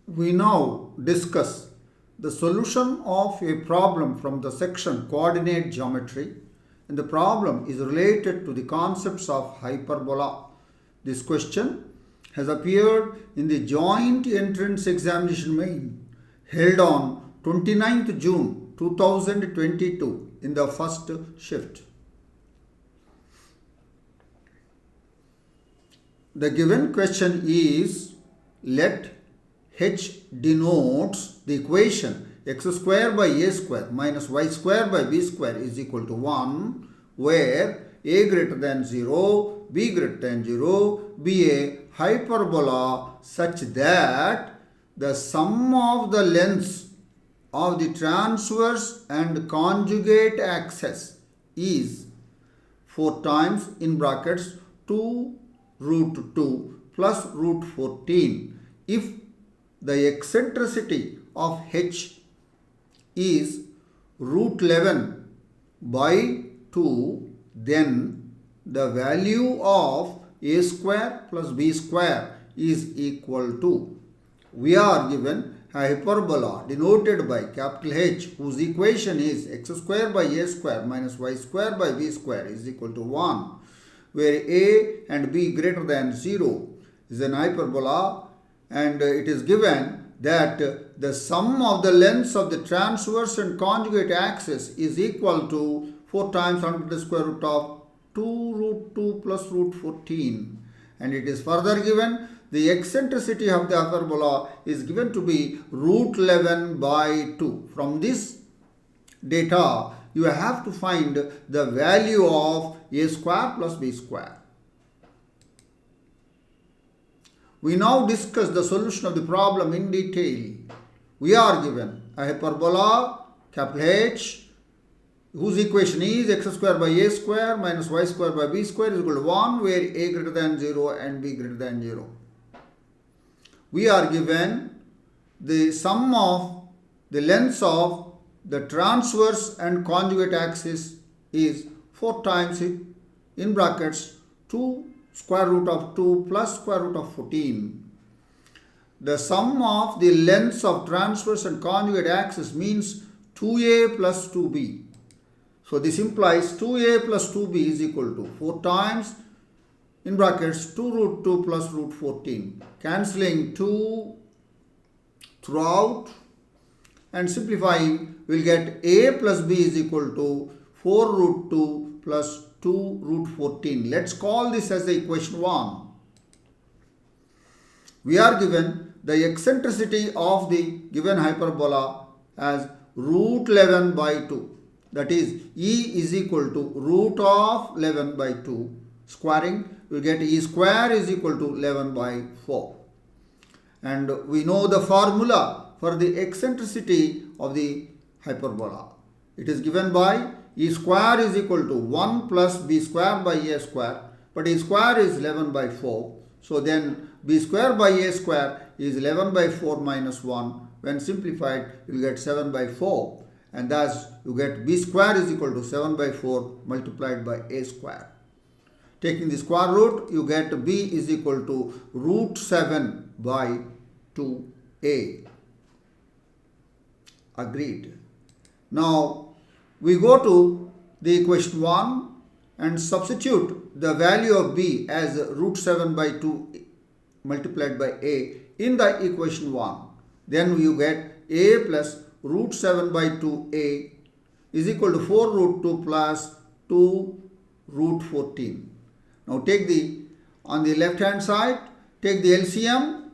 We now discuss the solution of a problem from the section Coordinate Geometry, and the problem is related to the concepts of hyperbola. This question has appeared in the Joint Entrance Examination Main held on 29th June 2022 in the first shift. The given question is, let H denotes the equation x square by a square minus y square by b square is equal to 1, where a greater than 0, b greater than 0, be a hyperbola such that the sum of the lengths of the transverse and conjugate axis is 4 times in brackets 2 root 2 plus root 14 if the eccentricity of h is root 11 by 2, then the value of a square plus b square is equal to. We are given a hyperbola denoted by capital H, whose equation is x square by a square minus y square by b square is equal to 1, where a and b greater than 0 is an hyperbola, and it is given that the sum of the lengths of the transverse and conjugate axis is equal to 4 times under the square root of 2 root 2 plus root 14. And it is further given the eccentricity of the hyperbola is given to be root 11 by 2. From this data, you have to find the value of a square plus b square. We now discuss the solution of the problem in detail. We are given a hyperbola, capital H, whose equation is x square by a square minus y square by b square is equal to 1, where a greater than 0 and b greater than 0. We are given the sum of the lengths of the transverse and conjugate axis is 4 times in brackets 2 square root of 2 plus square root of 14. The sum of the lengths of transverse and conjugate axis means 2a plus 2b. So this implies 2a plus 2b is equal to 4 times in brackets 2 root 2 plus root 14. Cancelling 2 throughout and simplifying, we'll get a plus b is equal to 4 root 2 plus 2 root 14. Let's call this as the equation 1. We are given the eccentricity of the given hyperbola as root 11 by 2. That is, E is equal to root of 11 by 2. Squaring, we get E square is equal to 11 by 4. And we know the formula for the eccentricity of the hyperbola. It is given by E square is equal to 1 plus b square by a square, but E square is 11 by 4. So then b square by a square is 11 by 4 minus 1. When simplified, you will get 7 by 4. And thus you get b square is equal to 7 by 4 multiplied by a square. Taking the square root, you get b is equal to root 7 by 2a. Agreed. Now we go to the equation 1 and substitute the value of b as root 7 by 2 multiplied by a in the equation 1. Then you get a plus root 7 by 2a is equal to 4 root 2 plus 2 root 14. Now take on the left hand side, take the LCM,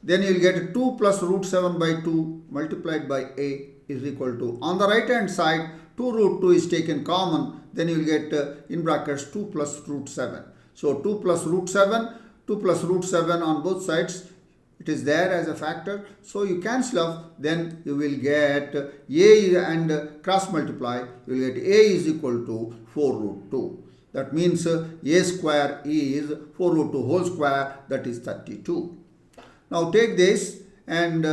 then you will get 2 plus root 7 by 2 multiplied by a is equal to, on the right hand side, 2 root 2 is taken common, then you will get in brackets 2 plus root 7. So 2 plus root 7, 2 plus root 7 on both sides, it is there as a factor. So you cancel off, then you will get a and cross multiply, you will get a is equal to 4 root 2. That means a square is 4 root 2 whole square, that is 32. Now take this and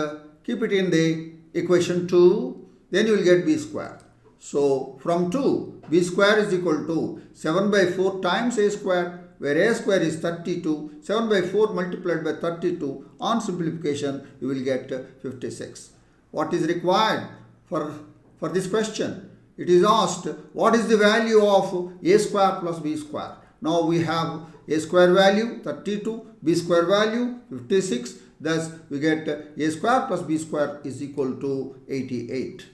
keep it in the equation 2, then you will get b square. So from 2, b square is equal to 7 by 4 times a square, where a square is 32. 7 by 4 multiplied by 32. On simplification, you will get 56. What is required for this question? It is asked, what is the value of a square plus b square? Now we have a square value 32, b square value 56. Thus we get a square plus b square is equal to 88.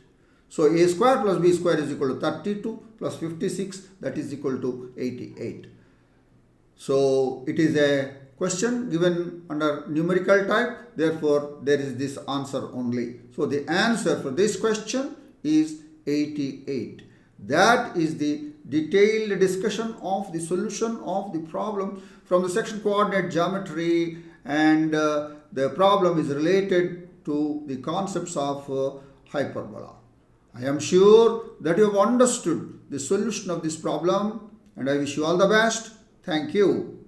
So a square plus b square is equal to 32 plus 56, that is equal to 88. So it is a question given under numerical type, therefore there is this answer only. So the answer for this question is 88. That is the detailed discussion of the solution of the problem from the section coordinate geometry, and the problem is related to the concepts of hyperbola. I am sure that you have understood the solution of this problem, and I wish you all the best. Thank you.